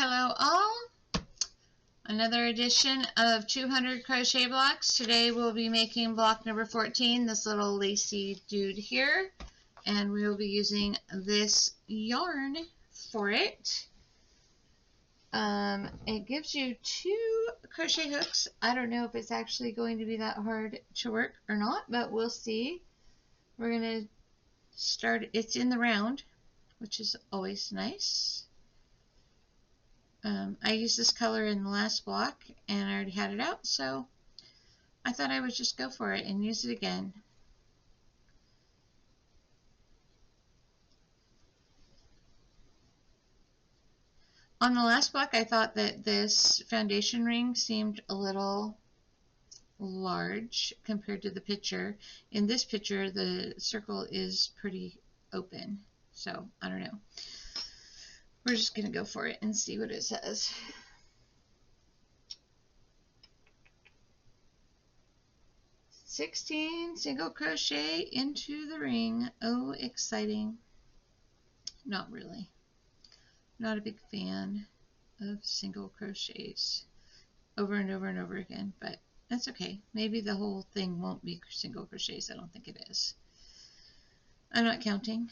Hello all, another edition of 200 crochet blocks. Today we'll be making block number 14, this little lacy dude here, and we will be using this yarn for it. It gives you 2 crochet hooks. I don't know if it's actually going to be that hard to work or not, but we'll see. We're going to start, it's in the round, which is always nice. I used this color in the last block and I already had it out, so I thought I would just go for it and use it again. On the last block I thought that this foundation ring seemed a little large compared to the picture. In this picture the circle is pretty open, so I don't know. We're just going to go for it and see what it says. "16 single crochet into the ring. Oh, exciting." Not really. Not a big fan of single crochets over and over and over again, but that's okay. Maybe the whole thing won't be single crochets. I don't think it is. I'm not counting.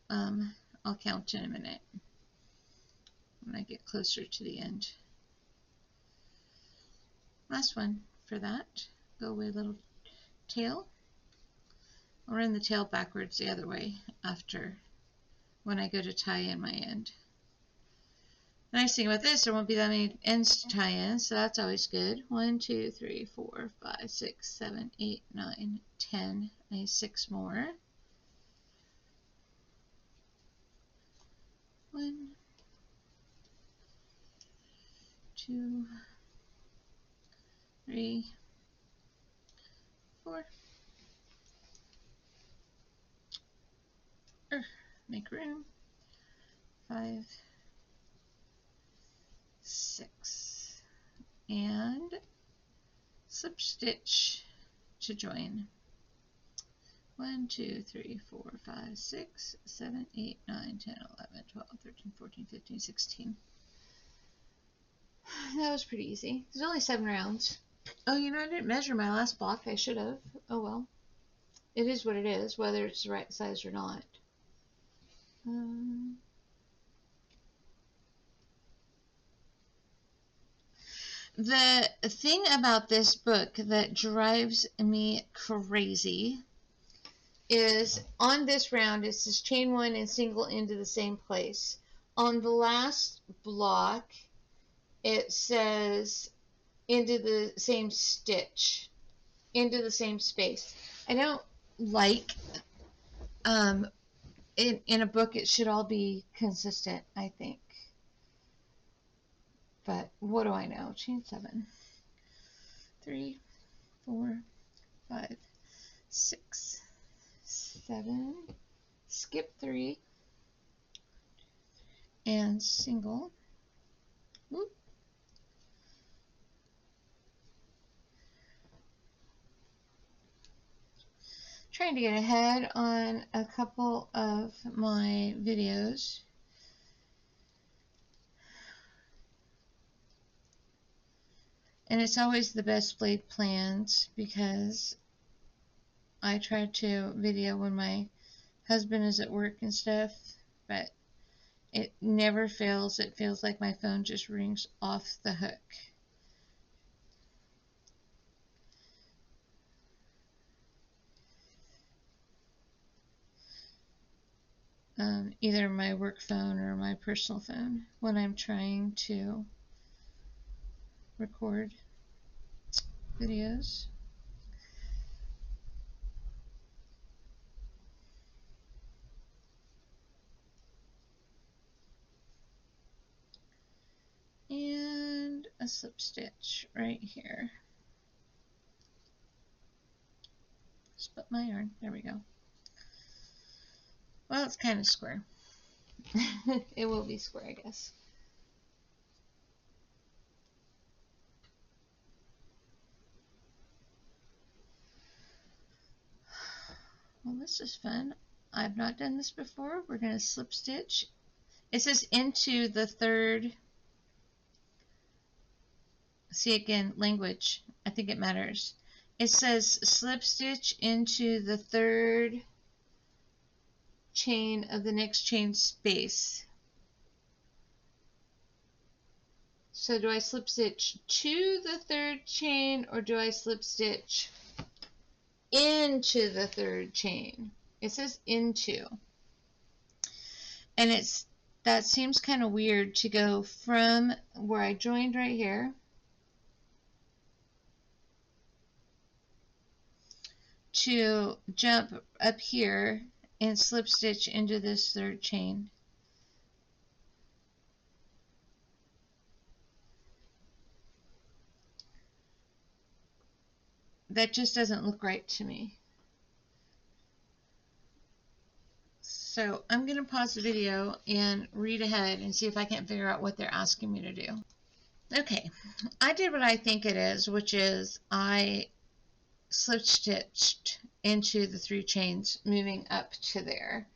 I'll count in a minute when I get closer to the end. Last one for that. Go away, little tail. I'll run the tail backwards the other way after when I go to tie in my end. The nice thing about this, there won't be that many ends to tie in, so that's always good. 1, 2, 3, 4, 5, 6, 7, 8, 9, 10. I need 6 more. 1, 2, 3, 4. Make room. 5, 6. And slip stitch to join. 1, 2, 3, 4, 5, 6, 7, 8, 9, 10, 11, 12, 13, 14, 15, 16. That was pretty easy. There's only 7 rounds. Oh, you know, I didn't measure my last block. I should have. Oh well. It is what it is, whether it's the right size or not. The thing about this book that drives me crazy is on this round it says chain 1 and single into the same place. On the last block it says into the same stitch, into the same space. I don't like in a book it should all be consistent, I think. But what do I know? Chain 7. 3, 4, 5, 6, 7. Skip 3 and single. Whoop. Trying to get ahead on a couple of my videos. And it's always the best laid plans because I try to video when my husband is at work and stuff, but it never fails. It feels like my phone just rings off the hook. Either my work phone or my personal phone when I'm trying to record videos. And a slip stitch right here. Split my yarn. There we go. Well, it's kind of square. It will be square, I guess. Well, this is fun. I've not done this before. We're going to slip stitch. It says into the third See again, language. I think it matters. It says slip stitch into the third chain of the next chain space. So do I slip stitch to the third chain, or do I slip stitch into the third chain? It says into. And that seems kind of weird to go from where I joined right here to jump up here and slip stitch into this third chain. That just doesn't look right to me. So I'm going to pause the video and read ahead and see if I can't figure out what they're asking me to do. Okay, I did what I think it is, which is I slip stitched into the 3 chains moving up to there,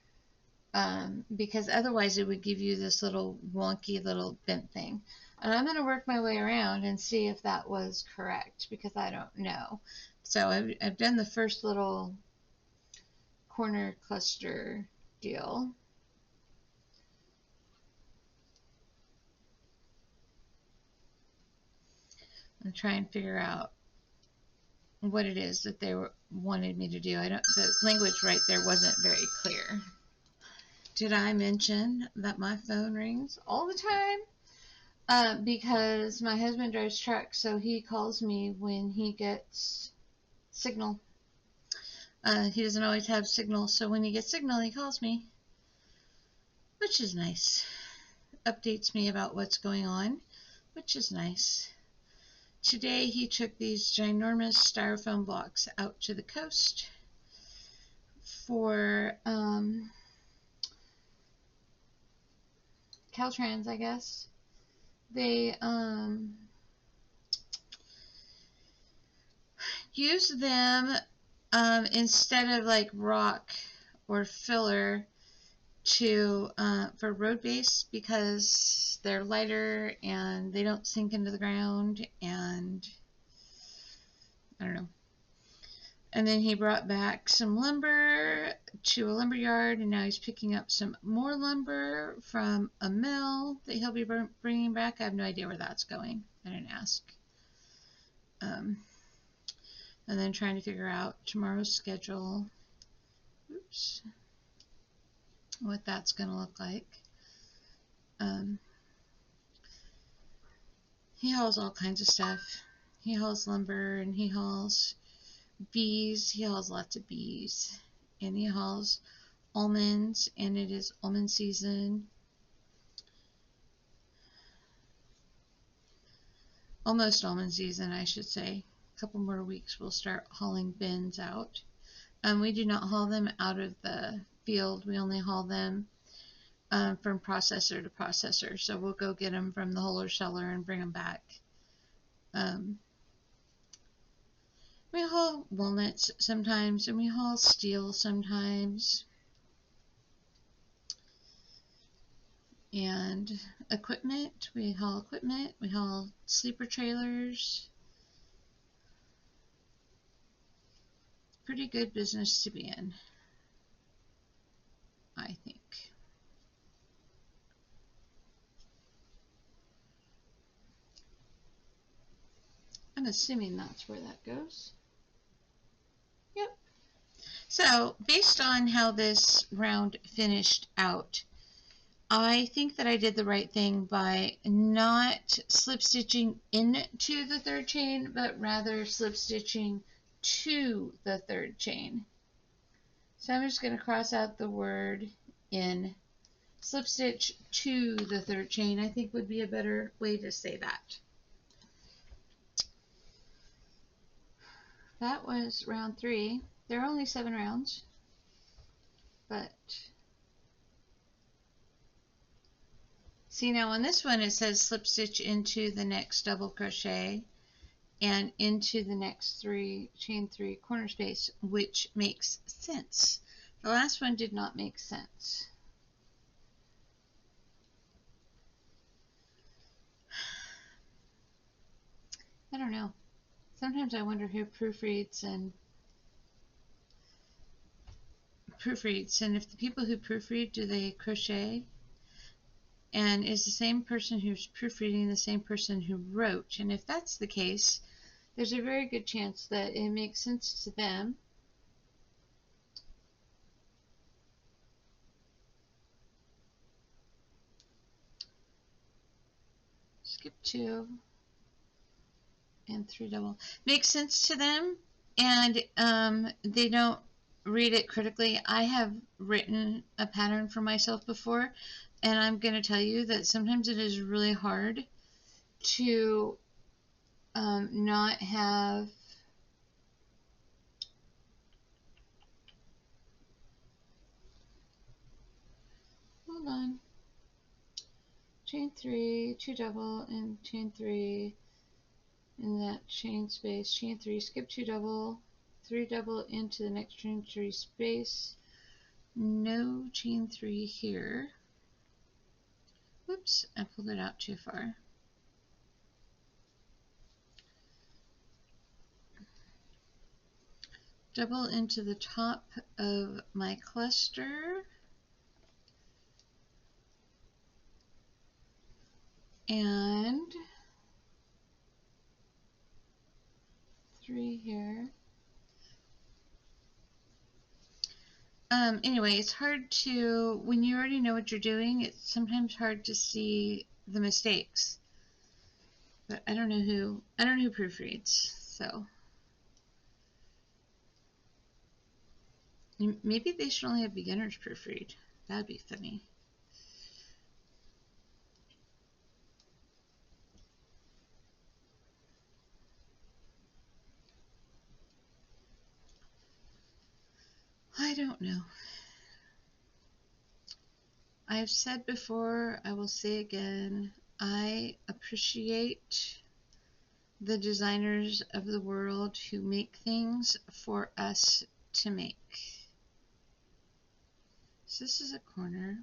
because otherwise it would give you this little wonky little bent thing. And I'm going to work my way around and see if that was correct, because I don't know. So I've done the first little corner cluster deal. And try and figure out what it is that they wanted me to do. The language right there wasn't very clear. Did I mention that my phone rings all the time? Because my husband drives truck, so he calls me when he gets signal. He doesn't always have signal, so when he gets signal, he calls me, which is nice. Updates me about what's going on, which is nice. Today he took these ginormous styrofoam blocks out to the coast for Caltrans, I guess. They use them instead of like rock or filler to for road base, because they're lighter and they don't sink into the ground, and I don't know. And then he brought back some lumber to a lumber yard, and now he's picking up some more lumber from a mill that he'll be bringing back. I have no idea where that's going. I didn't ask. And then trying to figure out tomorrow's schedule. Oops. What that's going to look like. He hauls all kinds of stuff. He hauls lumber, and he hauls bees. He hauls lots of bees. And he hauls almonds, and it is almond season. Almost almond season, I should say. A couple more weeks we'll start hauling bins out. We do not haul them out of the field. We only haul them from processor to processor. So we'll go get them from the wholesaler seller and bring them back. We haul walnuts sometimes, and we haul steel sometimes. And equipment, we haul sleeper trailers. Pretty good business to be in, I think. I'm assuming that's where that goes. Yep. So, based on how this round finished out, I think that I did the right thing by not slip stitching into the third chain, but rather slip stitching to the third chain. So I'm just going to cross out the word in. Slip stitch to the third chain, I think, would be a better way to say that. That was round 3. There are only 7 rounds, but see, now on this one it says slip stitch into the next double crochet and into the next chain 3 corner space, which makes sense. The last one did not make sense. I don't know. Sometimes I wonder who proofreads, and if the people who proofread, do they crochet? And is the same person who's proofreading the same person who wrote? And if that's the case, there's a very good chance that it makes sense to them. Skip 2 and 3 double. Makes sense to them, and they don't read it critically. I have written a pattern for myself before, and I'm going to tell you that sometimes it is really hard to not have hold on, chain 3, 2 double, and chain 3 in that chain space, chain 3, skip 2 double, 3 double into the next chain 3 space, no chain 3 here. Whoops, I pulled it out too far. Double into the top of my cluster, and 3 here. Anyway, it's hard to, when you already know what you're doing, it's sometimes hard to see the mistakes. But I don't know who proofreads, so maybe they should only have beginners proofread. That'd be funny. I don't know. I've said before, I will say again, I appreciate the designers of the world who make things for us to make. So this is a corner.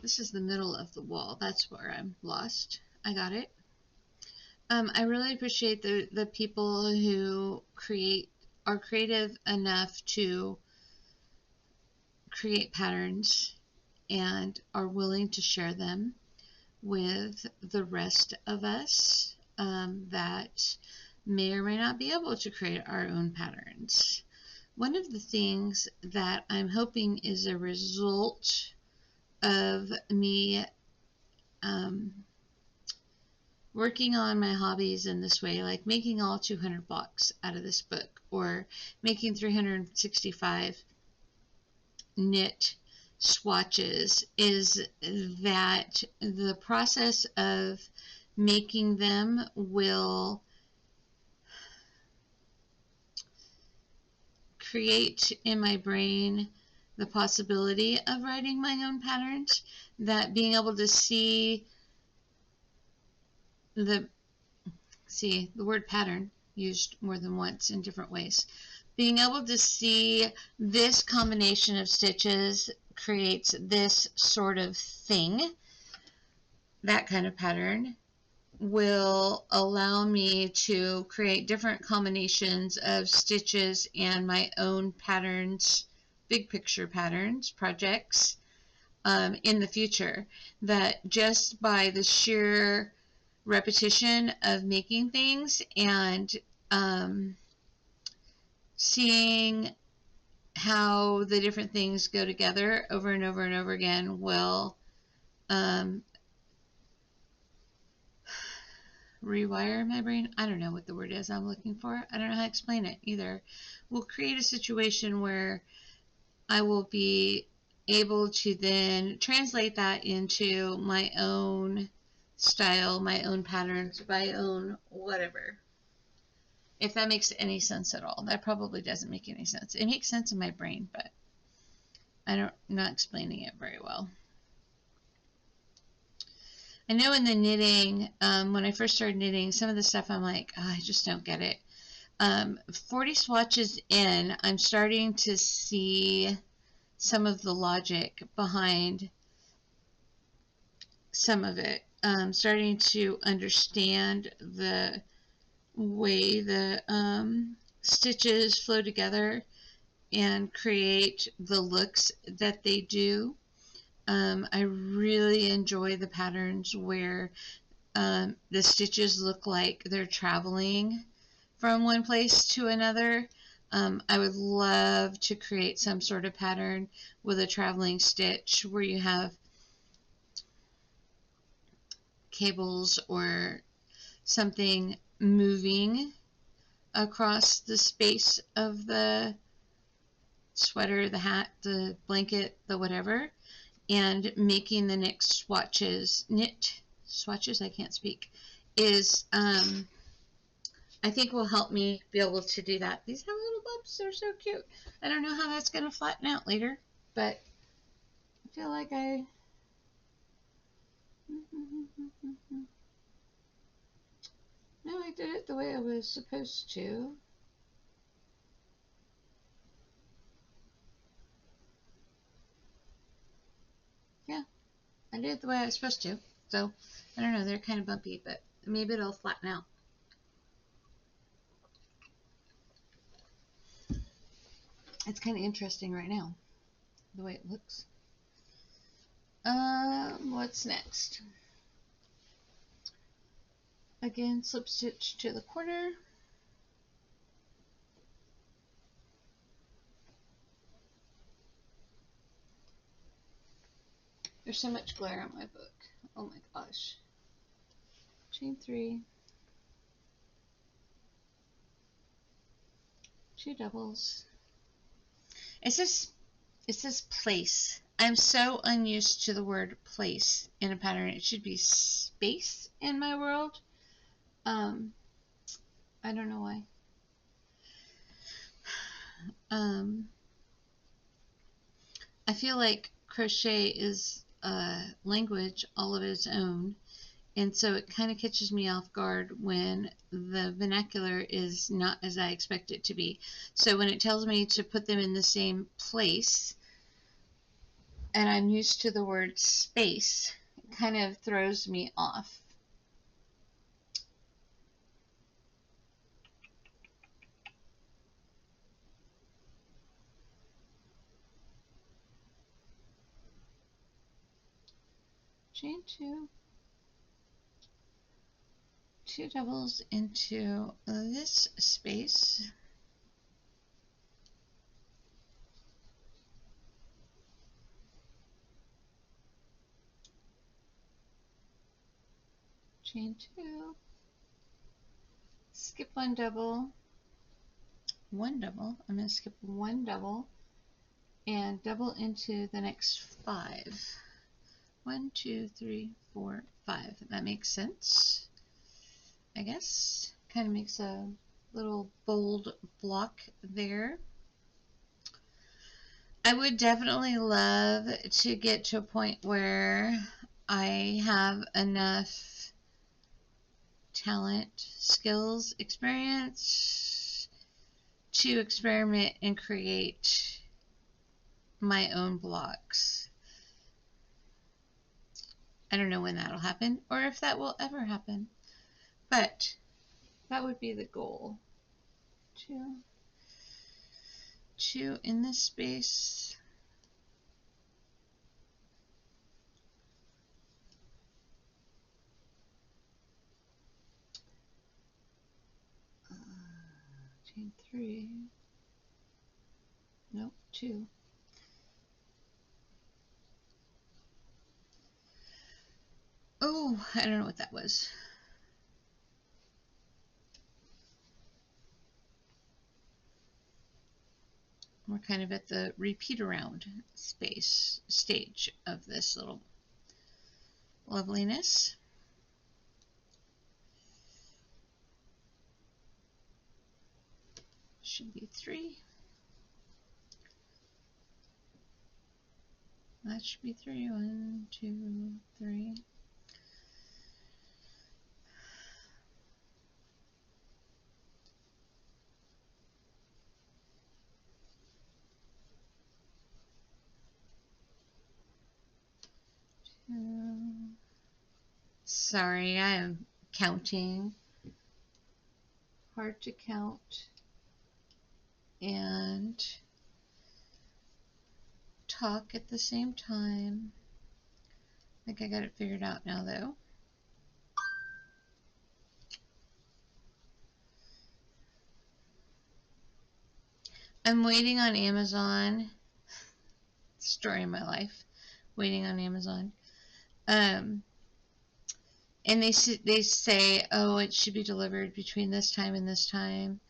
This is the middle of the wall. That's where I'm lost. I got it. I really appreciate the people who are creative enough to create patterns and are willing to share them with the rest of us that may or may not be able to create our own patterns. One of the things that I'm hoping is a result of me working on my hobbies in this way, like making all 200 blocks out of this book, or making 365 knit swatches, is that the process of making them will create in my brain the possibility of writing my own patterns, that being able to see the word pattern used more than once in different ways. Being able to see this combination of stitches creates this sort of thing, that kind of pattern, will allow me to create different combinations of stitches and my own patterns, big picture patterns, projects in the future. That just by the sheer repetition of making things and seeing how the different things go together over and over and over again will rewire my brain. I don't know what the word is I'm looking for. I don't know how to explain it either. Will create a situation where I will be able to then translate that into my own style, my own patterns, my own whatever. If that makes any sense at all. That probably doesn't make any sense. It makes sense in my brain, but I'm not explaining it very well. I know in the knitting, when I first started knitting, some of the stuff I'm like, oh, I just don't get it. 40 swatches in, I'm starting to see some of the logic behind some of it. Starting to understand the way the stitches flow together and create the looks that they do. I really enjoy the patterns where the stitches look like they're traveling from one place to another. I would love to create some sort of pattern with a traveling stitch where you have cables or something moving across the space of the sweater, the hat, the blanket, the whatever, and making the next swatches, I can't speak, is I think will help me be able to do that. These have little bumps, they're so cute. I don't know how that's going to flatten out later, but I feel like no, I did it the way I was supposed to. Yeah, I did it the way I was supposed to. So, I don't know, they're kind of bumpy, but maybe it'll flatten out. It's kind of interesting right now, the way it looks. What's next? Again, slip stitch to the corner. There's so much glare on my book. Oh my gosh. Chain 3, 2 doubles. It says place. I'm so unused to the word place in a pattern. It should be space in my world. I don't know why. I feel like crochet is a language all of its own, and so it kind of catches me off guard when the vernacular is not as I expect it to be. So when it tells me to put them in the same place, and I'm used to the word space, it kind of throws me off. Chain 2, 2 doubles into this space, chain 2, skip one double, I'm going to skip one double and double into the next 5. 1, 2, 3, 4, 5. That makes sense, I guess. Kind of makes a little bold block there. I would definitely love to get to a point where I have enough talent, skills, experience to experiment and create my own blocks. I don't know when that'll happen or if that will ever happen, but that would be the goal. Two in this space. Chain 3. Nope, 2. Oh, I don't know what that was. We're kind of at the repeat around stage of this little loveliness. Should be 3. That should be 3. 1, 2, 3. Two. Sorry, I am counting. Hard to count and talk at the same time. I think I got it figured out now, though. I'm waiting on Amazon. Story of my life. Waiting on Amazon. And they say, oh, it should be delivered between this time and this time.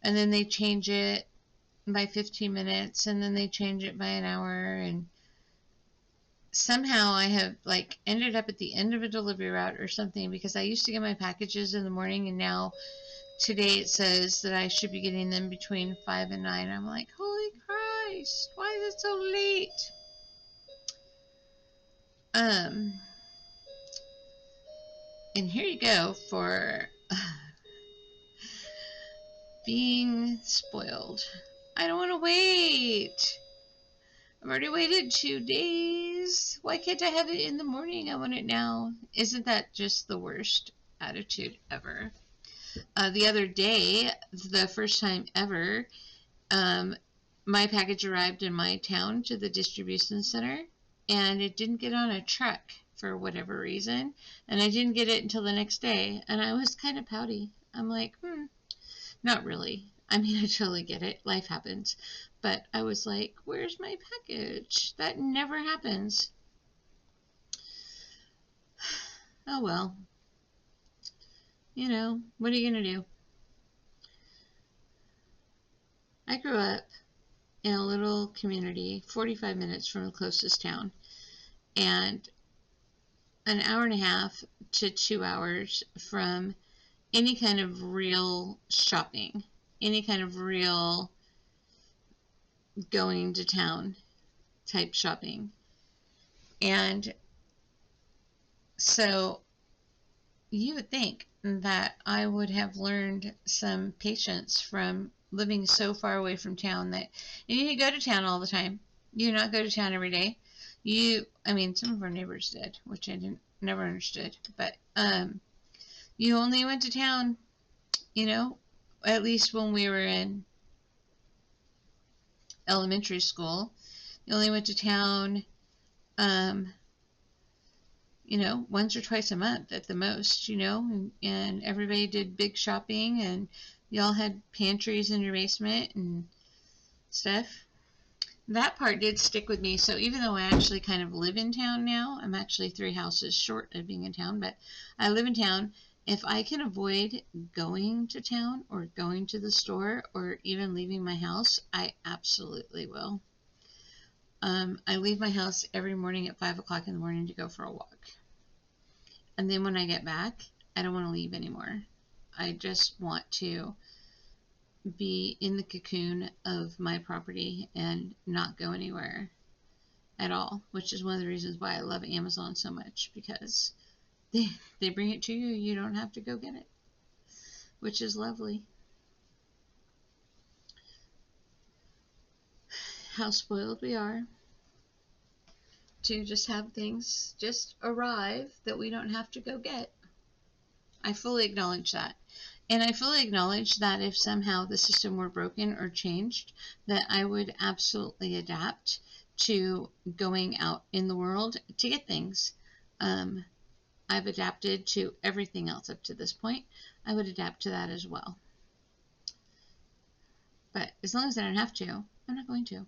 And then they change it by 15 minutes, and then they change it by an hour, and somehow I have like ended up at the end of a delivery route or something, because I used to get my packages in the morning, and now today it says that I should be getting them between 5 and 9. I'm like, holy Christ, why is it so late? And here you go for being spoiled. I don't want to wait. I've already waited 2 days. Why can't I have it in the morning? I want it now. Isn't that just the worst attitude ever? The other day, the first time ever, my package arrived in my town to the distribution center, and it didn't get on a truck for whatever reason, and I didn't get it until the next day, and I was kind of pouty. I'm like, not really. I mean, I totally get it. Life happens. But I was like, where's my package? That never happens. Oh well. You know, what are you going to do? I grew up in a little community 45 minutes from the closest town, and an hour and a half to 2 hours from any kind of real shopping, any kind of real going to town type shopping. And so you would think that I would have learned some patience from living so far away from town, that you need to go to town all the time. You do not go to town every day. I mean, some of our neighbors did, which I never understood. But you only went to town, at least when we were in elementary school. You only went to town, once or twice a month at the most, and everybody did big shopping, and y'all had pantries in your basement and stuff. That part did stick with me. So even though I actually kind of live in town now, I'm actually 3 houses short of being in town, but I live in town. If I can avoid going to town or going to the store or even leaving my house, I absolutely will. I leave my house every morning at 5 o'clock in the morning to go for a walk. And then when I get back, I don't want to leave anymore. I just want to be in the cocoon of my property and not go anywhere at all, which is one of the reasons why I love Amazon so much, because they bring it to you. You don't have to go get it, which is lovely. How spoiled we are to just have things just arrive that we don't have to go get. I fully acknowledge that. And I fully acknowledge that if somehow the system were broken or changed, that I would absolutely adapt to going out in the world to get things. I've adapted to everything else up to this point. I would adapt to that as well. But as long as I don't have to, I'm not going to. I'm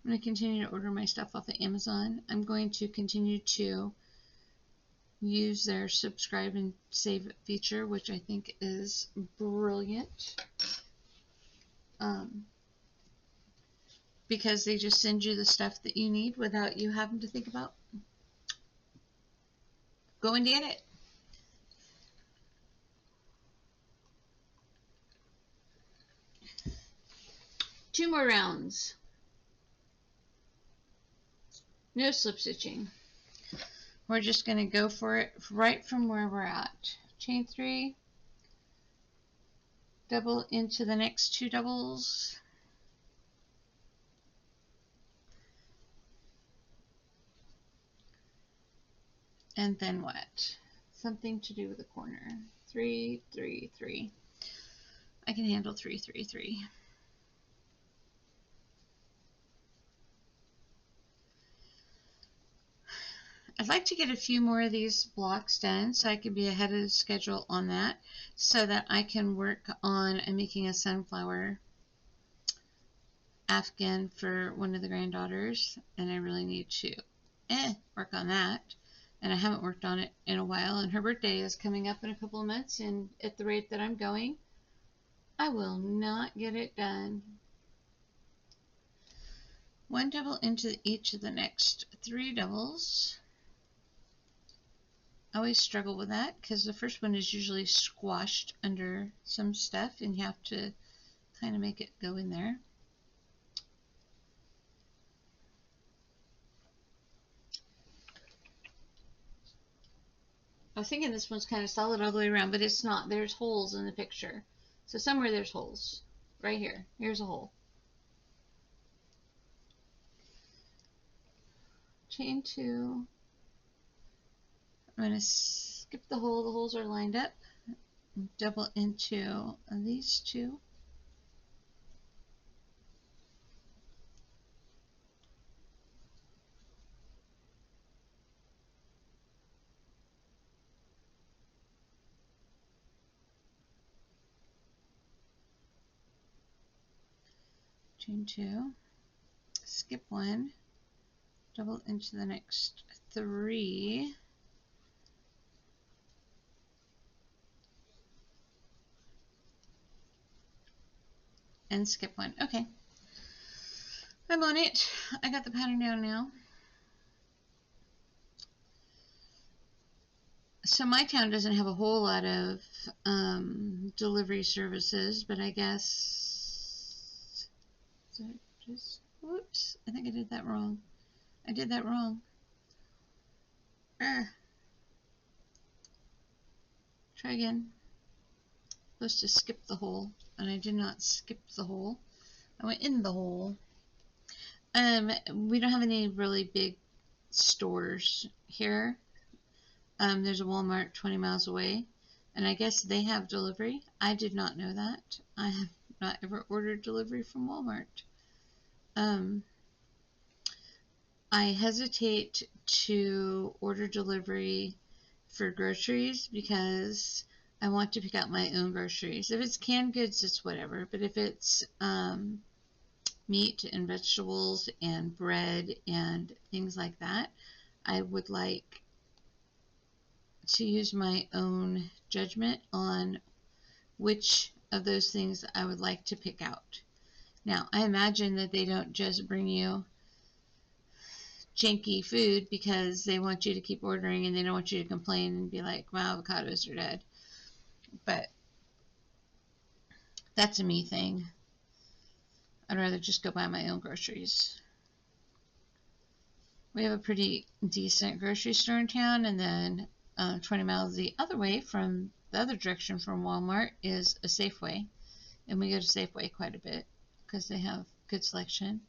going to continue to order my stuff off of Amazon. I'm going to continue to use their subscribe and save feature, which I think is brilliant, because they just send you the stuff that you need without you having to think about going to get it. Two more rounds. No slip stitching. We're just going to go for it right from where we're at. Chain 3, double into the next 2 doubles, and then what? something to do with the corner. 3, 3, 3. I can handle 3, 3, 3. I'd like to get a few more of these blocks done so I can be ahead of the schedule on that, so that I can work on making a sunflower afghan for one of the granddaughters, and I really need to work on that. And I haven't worked on it in a while, and her birthday is coming up in a couple of months, and at the rate that I'm going, I will not get it done. One double into each of the next 3 doubles. I always struggle with that because the first one is usually squashed under some stuff and you have to kind of make it go in there. I was thinking this one's kind of solid all the way around, but it's not. There's holes in the picture. So somewhere there's holes. Right here. Here's a hole. Chain 2. I'm going to skip the hole. The holes are lined up. Double into these 2. Chain 2. Skip 1. Double into the next 3. And skip 1. Okay. I'm on it. I got the pattern down now. So my town doesn't have a whole lot of delivery services, but I guess, whoops, I think I did that wrong. I did that wrong. Try again. Supposed to skip the hole, and I did not skip the hole. I went in the hole. We don't have any really big stores here. There's a Walmart 20 miles away, and I guess they have delivery. I did not know that. I have not ever ordered delivery from Walmart. I hesitate to order delivery for groceries because I want to pick out my own groceries. If it's canned goods, it's whatever, but if it's meat and vegetables and bread and things like that, I would like to use my own judgment on which of those things I would like to pick out. Now, I imagine that they don't just bring you janky food because they want you to keep ordering and they don't want you to complain and be like, my avocados are dead. But that's a me thing. I'd rather just go buy my own groceries. We have a pretty decent grocery store in town, and then 20 miles the other way from the other direction from Walmart is a Safeway, and we go to Safeway quite a bit because they have good selection.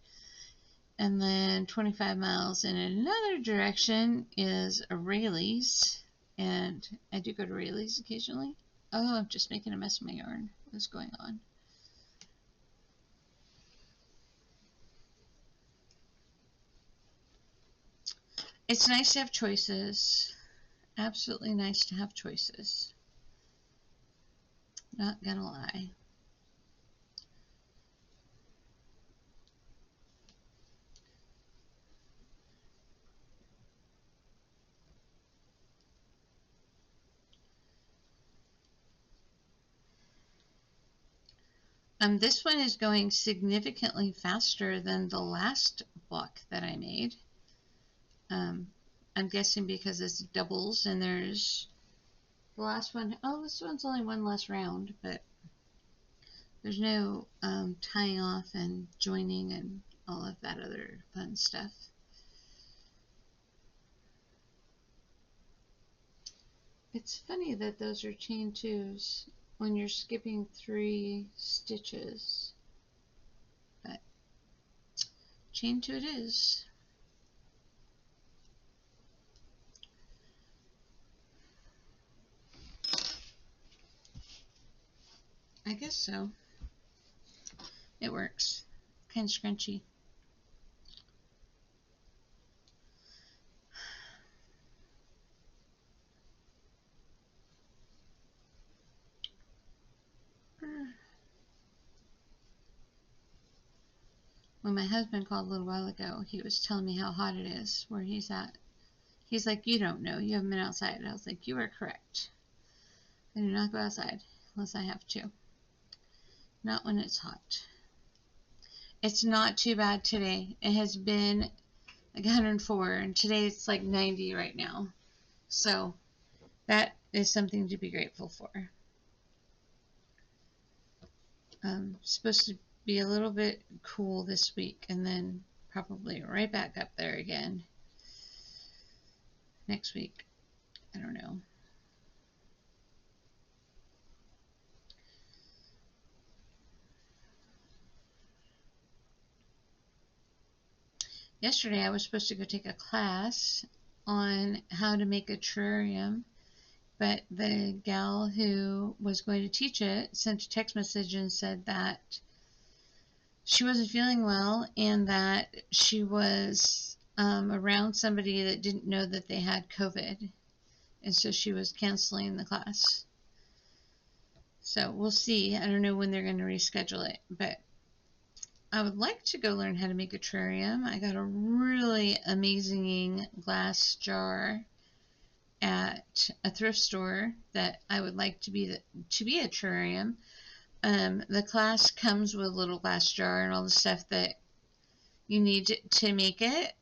And then 25 miles in another direction is a Raley's, and I do go to Raley's occasionally. Oh, I'm just making a mess of my yarn. What's going on? It's nice to have choices. Absolutely nice to have choices. Not gonna lie. This one is going significantly faster than the last block that I made. I'm guessing because it's doubles and there's the last one. Oh, this one's only one less round, but there's no tying off and joining and all of that other fun stuff. It's funny that those are chain 2s when you're skipping 3 stitches, but chain 2 it is. I guess so. It works. Kind of scrunchy. When my husband called a little while ago, he was telling me how hot it is where he's at. He's like, you don't know. You haven't been outside. I was like, you are correct. I do not go outside unless I have to. Not when it's hot. It's not too bad today. It has been like 104, and today it's like 90 right now. So that is something to be grateful for. Supposed to be a little bit cool this week, and then probably right back up there again next week. I don't know. Yesterday I was supposed to go take a class on how to make a terrarium, but the gal who was going to teach it sent a text message and said that she wasn't feeling well and that she was around somebody that didn't know that they had COVID, and so she was canceling the class. So we'll see. I don't know when they're going to reschedule it, but I would like to go learn how to make a terrarium. I got a really amazing glass jar at a thrift store that I would like to be a terrarium. The class comes with a little glass jar and all the stuff that you need to make it,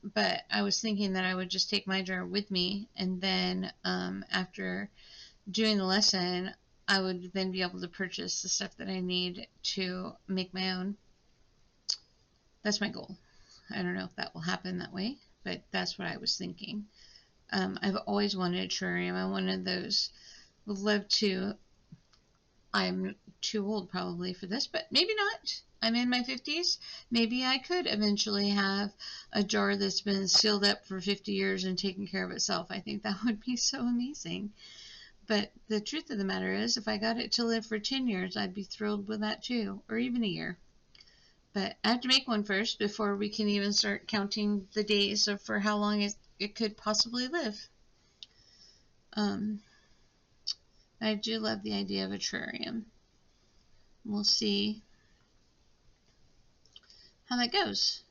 but I was thinking that I would just take my jar with me, and then after doing the lesson, I would then be able to purchase the stuff that I need to make my own. That's my goal. I don't know if that will happen that way, but that's what I was thinking. I've always wanted a terrarium. I wanted those. Would love to. I'm too old probably for this, but maybe not. I'm in my 50s. Maybe I could eventually have a jar that's been sealed up for 50 years and taken care of itself. I think that would be so amazing. But the truth of the matter is, if I got it to live for 10 years, I'd be thrilled with that too, or even a year. But I have to make one first before we can even start counting the days for how long it could possibly live. I do love the idea of a terrarium. We'll see how that goes.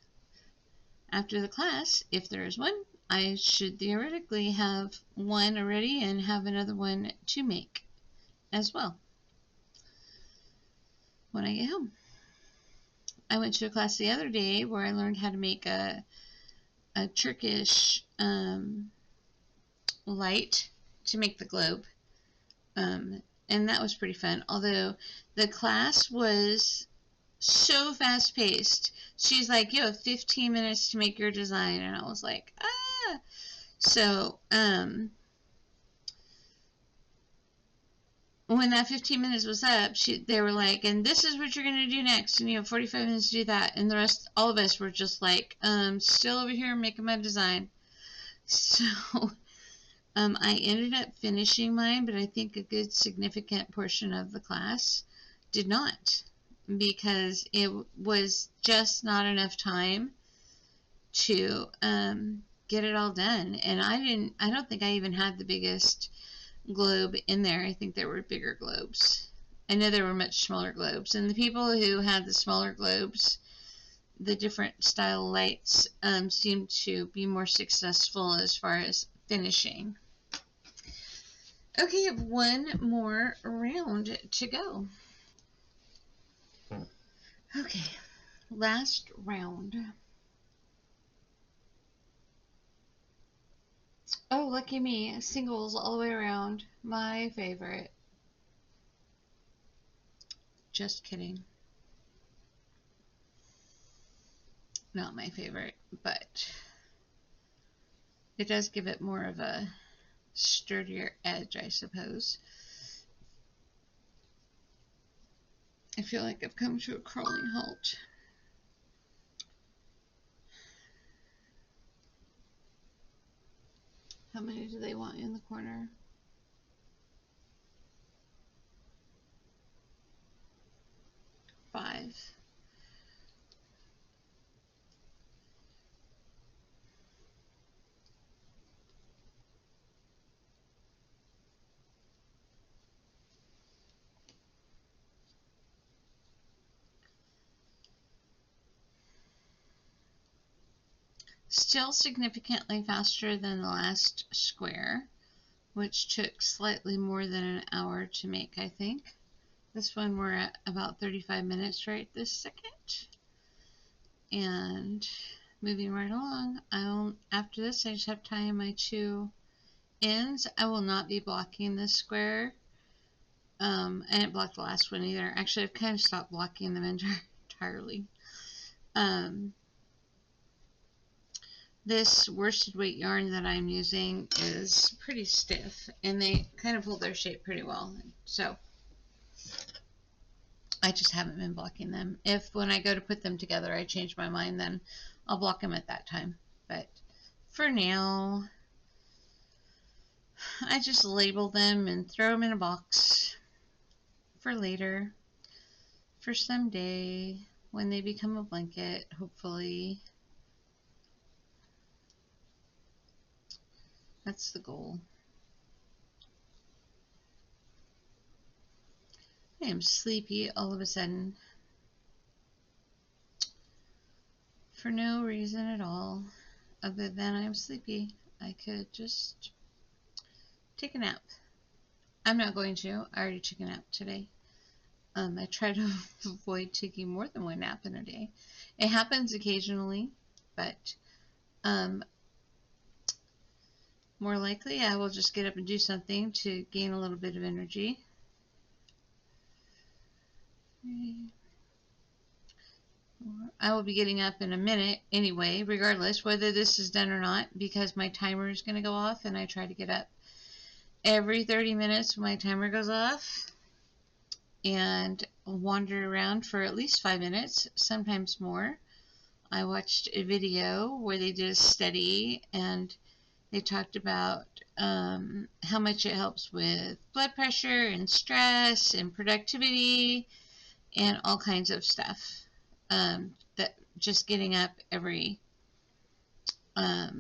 After the class, if there is one, I should theoretically have one already and have another one to make as well when I get home. I went to a class the other day where I learned how to make a Turkish light to make the globe. And that was pretty fun. Although the class was so fast paced. She's like, you have 15 minutes to make your design. And I was like, ah. So, when that 15 minutes was up, they were like, and this is what you're going to do next. And you have 45 minutes to do that. And the rest, all of us were just like, still over here making my design. So, I ended up finishing mine, but I think a good significant portion of the class did not, because it was just not enough time to get it all done. And I don't think I even had the biggest globe in there. I think there were bigger globes. I know there were much smaller globes, and the people who had the smaller globes, the different style lights, seemed to be more successful as far as finishing. Okay, I have one more round to go. Okay, last round. Oh, lucky me. Singles all the way around. My favorite. Just kidding. Not my favorite, but it does give it more of a sturdier edge, I suppose. I feel like I've come to a crawling halt. How many do they want in the corner? 5. Still significantly faster than the last square, which took slightly more than an hour to make, I think. This one we're at about 35 minutes right this second. And moving right along, after this I just have to tie in my 2 ends. I will not be blocking this square. I didn't block the last one either. Actually, I've kind of stopped blocking them entirely. This worsted weight yarn that I'm using is pretty stiff, and they kind of hold their shape pretty well. So I just haven't been blocking them. If when I go to put them together I change my mind, then I'll block them at that time. But for now, I just label them and throw them in a box for later, for someday when they become a blanket, hopefully. That's the goal. I am sleepy all of a sudden for no reason at all other than I'm sleepy. I could just take a nap. I'm not going to. I already took a nap today. I try to avoid taking more than one nap in a day. It happens occasionally, but more likely I will just get up and do something to gain a little bit of energy. I will be getting up in a minute anyway, regardless whether this is done or not, because my timer is going to go off, and I try to get up every 30 minutes when my timer goes off and wander around for at least 5 minutes, sometimes more. I watched a video where they did a study, and they talked about how much it helps with blood pressure and stress and productivity and all kinds of stuff. That just getting up every I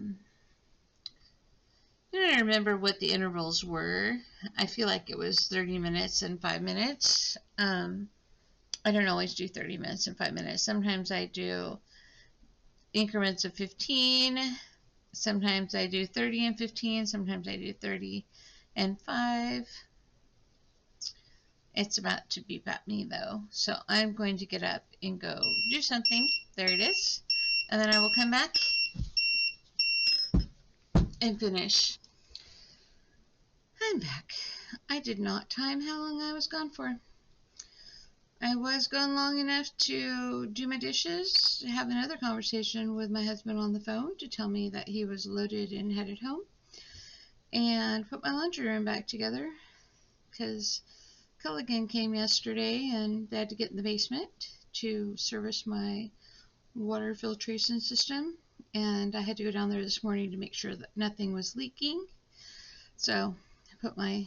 don't remember what the intervals were. I feel like it was 30 minutes and 5 minutes. I don't always do 30 minutes and 5 minutes. Sometimes I do increments of 15. Sometimes I do 30 and 15. Sometimes I do 30 and 5. It's about to beep at me though. So I'm going to get up and go do something. There it is. And then I will come back and finish. I'm back. I did not time how long I was gone for. I was gone long enough to do my dishes, have another conversation with my husband on the phone to tell me that he was loaded and headed home, and put my laundry room back together because Culligan came yesterday and they had to get in the basement to service my water filtration system, and I had to go down there this morning to make sure that nothing was leaking. So I put my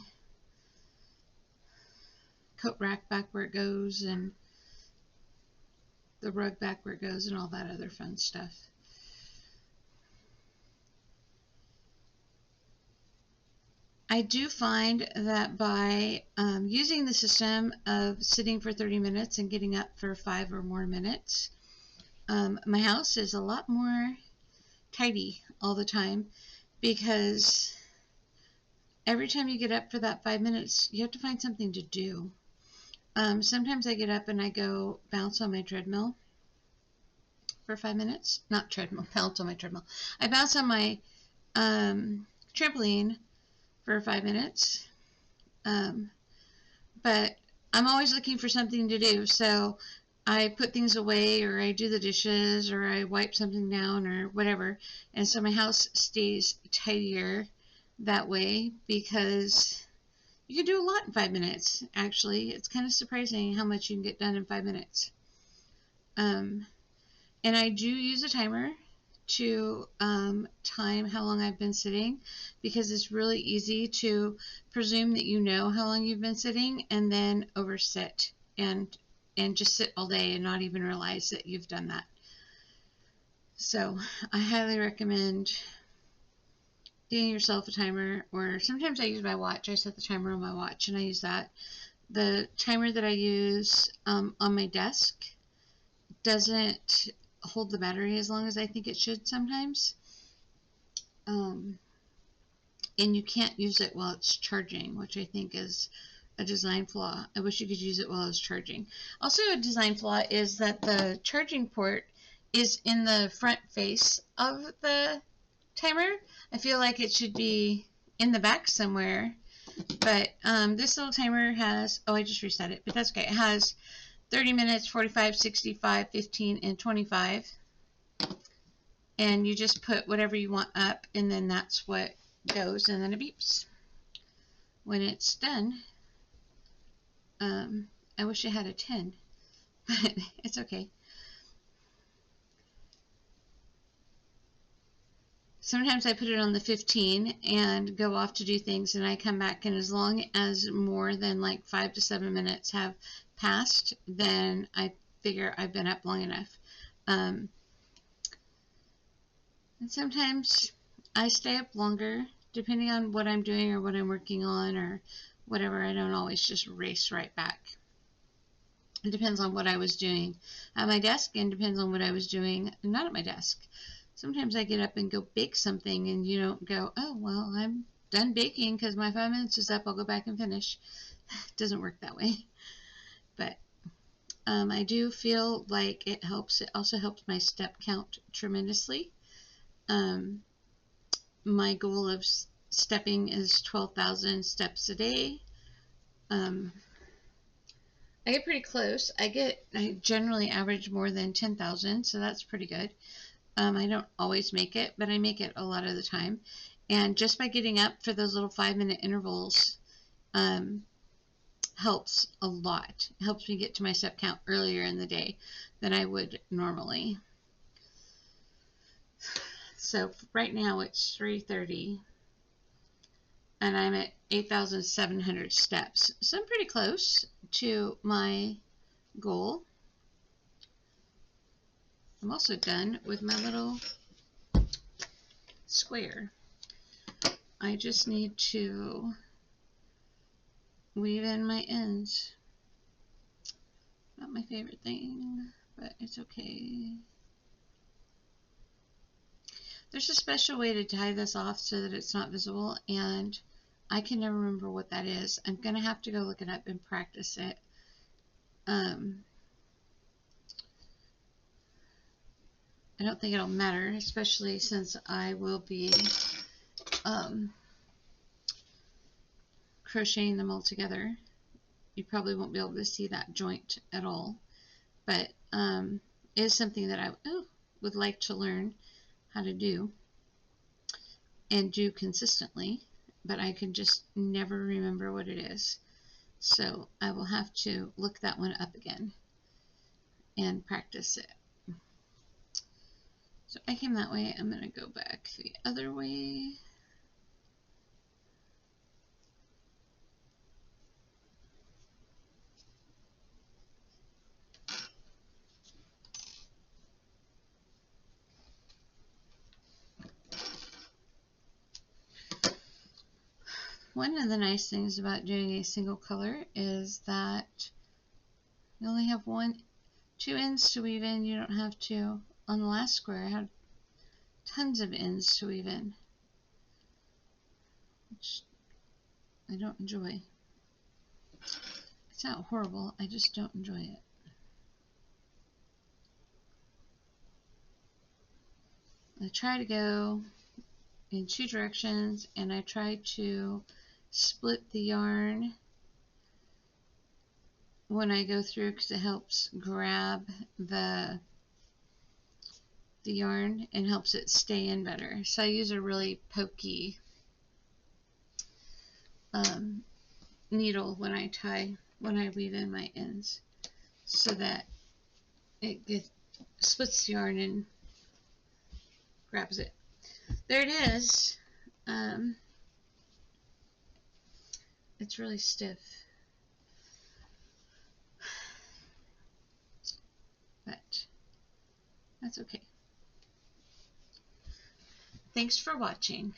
coat rack back where it goes and the rug back where it goes and all that other fun stuff. I do find that by using the system of sitting for 30 minutes and getting up for 5 or more minutes, my house is a lot more tidy all the time, because every time you get up for that 5 minutes, you have to find something to do. Sometimes I get up and I go bounce on my treadmill for 5 minutes. Not treadmill, bounce on my treadmill. I bounce on my trampoline for 5 minutes. But I'm always looking for something to do. So I put things away, or I do the dishes, or I wipe something down, or whatever. And so my house stays tidier that way, because you can do a lot in 5 minutes, actually. It's kind of surprising how much you can get done in 5 minutes. And I do use a timer to time how long I've been sitting, because it's really easy to presume that you know how long you've been sitting and then oversit and and just sit all day and not even realize that you've done that. So I highly recommend getting yourself a timer, or sometimes I use my watch. I set the timer on my watch and I use that. The timer that I use on my desk doesn't hold the battery as long as I think it should sometimes. And you can't use it while it's charging, which I think is a design flaw. I wish you could use it while it's charging. Also, a design flaw is that the charging port is in the front face of the timer. I feel like it should be in the back somewhere. But this little timer has, oh, I just reset it, but that's okay. It has 30 minutes, 45, 65, 15, and 25. And you just put whatever you want up, and then that's what goes, and then it beeps when it's done. I wish I had a 10, but it's okay. Sometimes I put it on the 15 and go off to do things, and I come back, and as long as more than like 5 to 7 minutes have passed, then I figure I've been up long enough. And sometimes I stay up longer, depending on what I'm doing or what I'm working on or whatever. I don't always just race right back. It depends on what I was doing at my desk, and depends on what I was doing not at my desk. Sometimes I get up and go bake something, and you don't go, oh, well, I'm done baking because my 5 minutes is up. I'll go back and finish. It doesn't work that way. But I do feel like it helps. It also helps my step count tremendously. My goal of stepping is 12,000 steps a day. I get pretty close. I generally average more than 10,000, so that's pretty good. I don't always make it, but I make it a lot of the time. And just by getting up for those little 5-minute intervals helps a lot. It helps me get to my step count earlier in the day than I would normally. So right now it's 3:30, and I'm at 8,700 steps. So I'm pretty close to my goal. I'm also done with my little square. I just need to weave in my ends. Not my favorite thing, but it's okay. There's a special way to tie this off so that it's not visible, and I can never remember what that is. I'm going to have to go look it up and practice it. I don't think it'll matter, especially since I will be crocheting them all together. You probably won't be able to see that joint at all, but it is something that I would like to learn how to do and do consistently, but I can just never remember what it is. So I will have to look that one up again and practice it. So I came that way. I'm going to go back the other way. One of the nice things about doing a single color is that you only have 2 ends to weave in. You don't have to. On the last square, I had tons of ends to weave in, which I don't enjoy. It's not horrible, I just don't enjoy it. I try to go in 2 directions, and I try to split the yarn when I go through because it helps grab the yarn and helps it stay in better. So I use a really pokey needle when I weave in my ends, so that it splits the yarn and grabs it. There it is. It's really stiff. That's okay. Thanks for watching.